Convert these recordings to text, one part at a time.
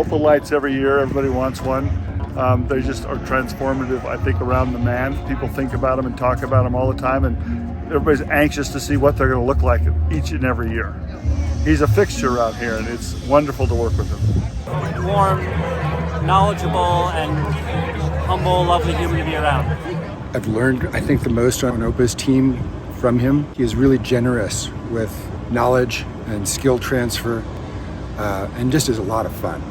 beautiful lights every year. Everybody wants one. They just are transformative, I think, around the man. People think about them and talk about them all the time, and everybody's anxious to see what they're going to look like each and every year. He's a fixture out here, and it's wonderful to work with him. Warm, knowledgeable, and humble, lovely human to be around. I've learned, I think, the most on OPA's team from him. He is really generous with knowledge and skill transfer, and just is a lot of fun.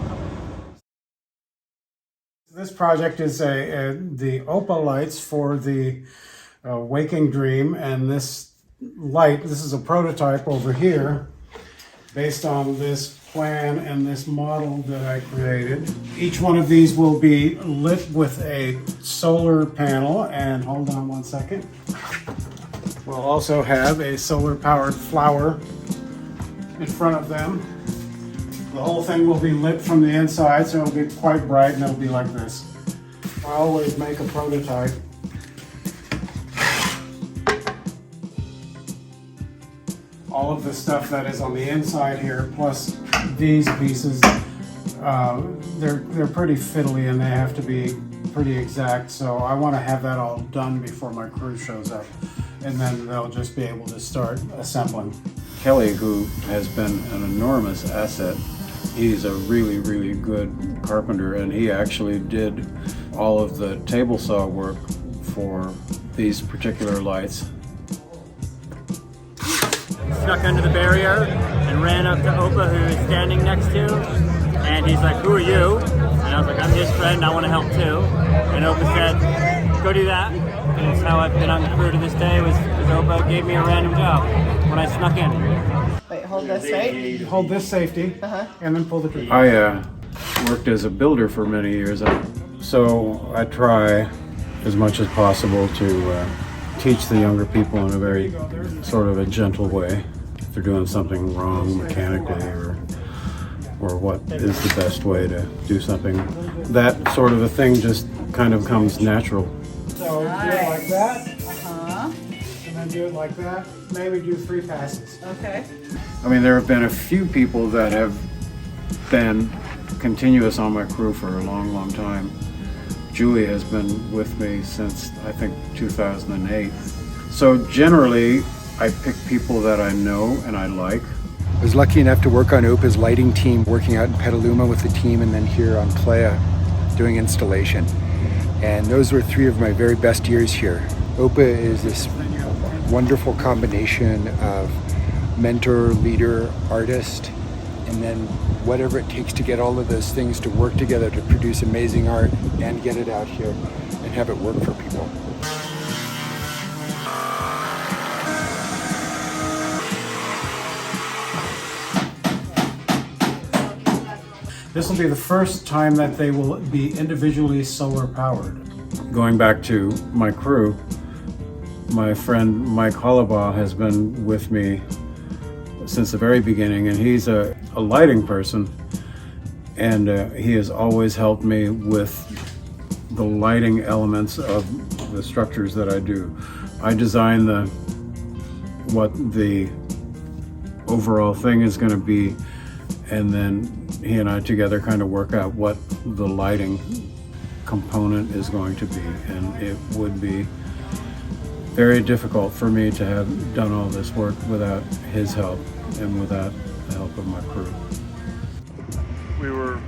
This project is the OPA lights for the Waking Dream, and this is a prototype over here based on this plan and this model that I created. Each one of these will be lit with a solar panel, and hold on one second. We'll also have a solar powered flower in front of them. The whole thing will be lit from the inside, so it'll be quite bright, and it'll be like this. I always make a prototype. All of the stuff that is on the inside here, plus these pieces, they're pretty fiddly and they have to be pretty exact, so I want to have that all done before my crew shows up, and then they'll just be able to start assembling. Kelly, who has been an enormous asset, he's a really, really good carpenter, and he actually did all of the table saw work for these particular lights. Snuck under the barrier and ran up to Opa, who is standing next to, and he's like, "Who are you?" And I was like, "I'm his friend, I want to help too." And Opa said, "Go do that." And it's how I've been on the crew to this day, was Opa gave me a random job when I snuck in. Wait, hold this, right? Hold this safety, and then pull the trigger. I worked as a builder for many years, so I try as much as possible to teach the younger people in a very sort of a gentle way. If they're doing something wrong mechanically, or what is the best way to do something. That sort of a thing just kind of comes natural. So do it like that, and then do it like that. Maybe do 3 passes. Okay. I mean, there have been a few people that have been continuous on my crew for a long, long time. Julie has been with me since, I think, 2008. So generally, I pick people that I know and I like. I was lucky enough to work on OPA's lighting team, working out in Petaluma with the team, and then here on Playa doing installation. And those were 3 of my very best years here. OPA is this wonderful combination of mentor, leader, artist, and then whatever it takes to get all of those things to work together to produce amazing art and get it out here and have it work for people. This will be the first time that they will be individually solar powered. Going back to my crew, my friend Mike Hollabaugh has been with me since the very beginning, and he's a lighting person, and he has always helped me with the lighting elements of the structures that I do. I design what the overall thing is going to be, and then he and I together kind of work out what the lighting component is going to be, and it would be very difficult for me to have done all this work without his help and without the help of my crew. We were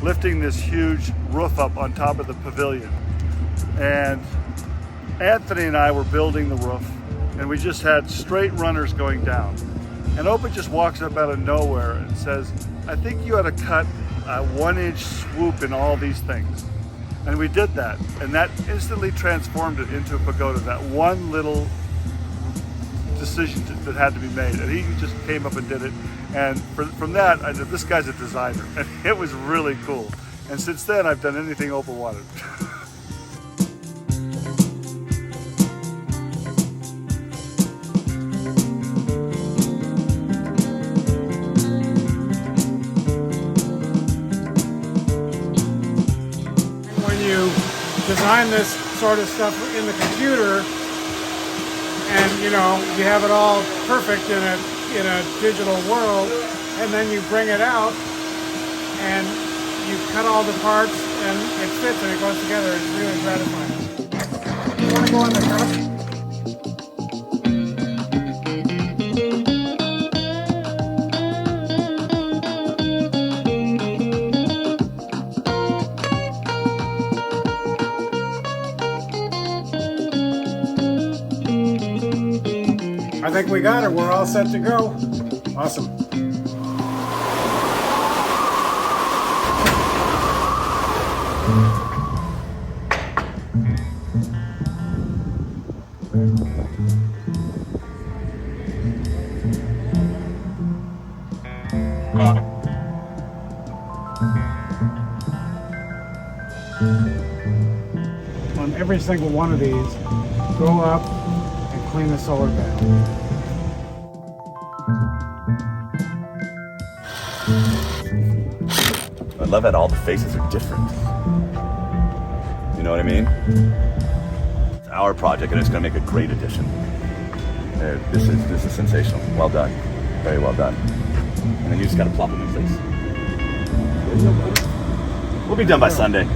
lifting this huge roof up on top of the pavilion, and Anthony and I were building the roof, and we just had straight runners going down. And Opa just walks up out of nowhere and says, "I think you ought to cut a 1-inch swoop in all these things." And we did that, and that instantly transformed it into a pagoda, that one little decision that had to be made. And he just came up and did it. And from that, I said, this guy's a designer. And it was really cool. And since then, I've done anything Opa wanted. Design this sort of stuff in the computer, and you have it all perfect in a digital world, and then you bring it out and you cut all the parts and it fits and it goes together. It's really gratifying. You want to go in the truck? I think we got it. We're all set to go. Awesome. On every single one of these, go up and clean the solar panel. I love that all the faces are different. You know what I mean? It's our project and it's going to make a great addition. This is sensational. Well done. Very well done. And then you just got to plop them in place. We'll be done by Sunday.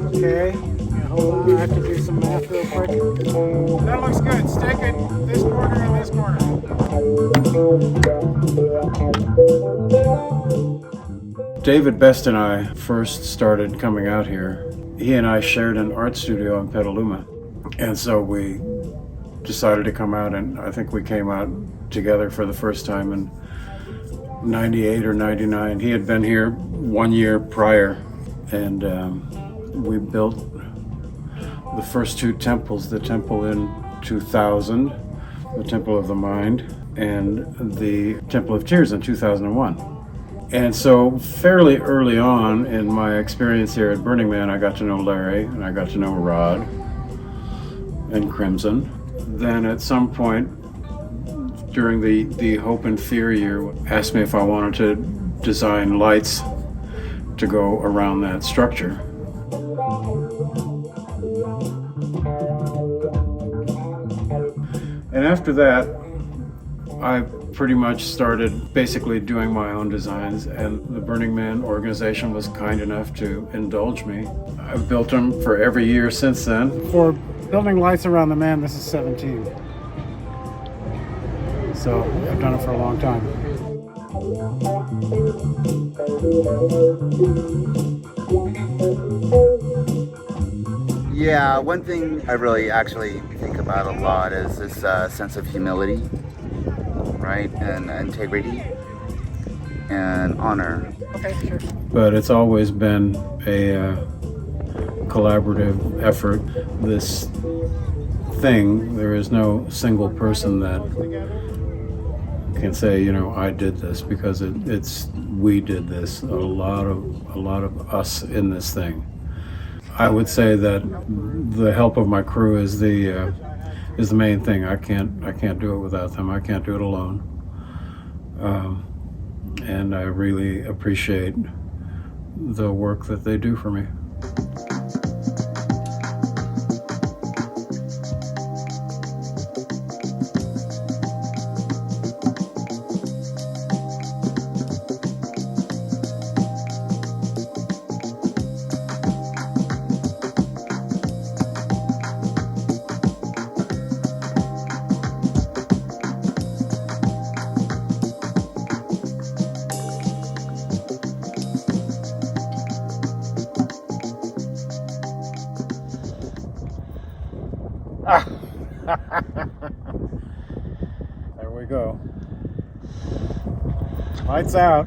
Okay, yeah, hold on, I have to do some math real quick. That looks good. Stake it this corner and this corner. David Best and I first started coming out here. He and I shared an art studio in Petaluma. And so we decided to come out, and I think we came out together for the first time in 98 or 99. He had been here 1 year prior, and we built the first two temples, the temple in 2000, the Temple of the Mind, and the Temple of Tears in 2001. And so fairly early on in my experience here at Burning Man, I got to know Larry, and I got to know Rod and Crimson. Then at some point during the Hope and Fear year, asked me if I wanted to design lights to go around that structure. And after that, I pretty much started basically doing my own designs, and the Burning Man organization was kind enough to indulge me. I've built them for every year since then. For building lights around the man, this is 17. So I've done it for a long time. Yeah, one thing I really actually think about a lot is this sense of humility, right, and integrity and honor. Okay, sure. But it's always been a collaborative effort. This thing, there is no single person that can say, you know, I did this, because it's we did this. A lot of us in this thing. I would say that the help of my crew is the main thing. I can't do it without them. I can't do it alone. And I really appreciate the work that they do for me. There we go. Lights out.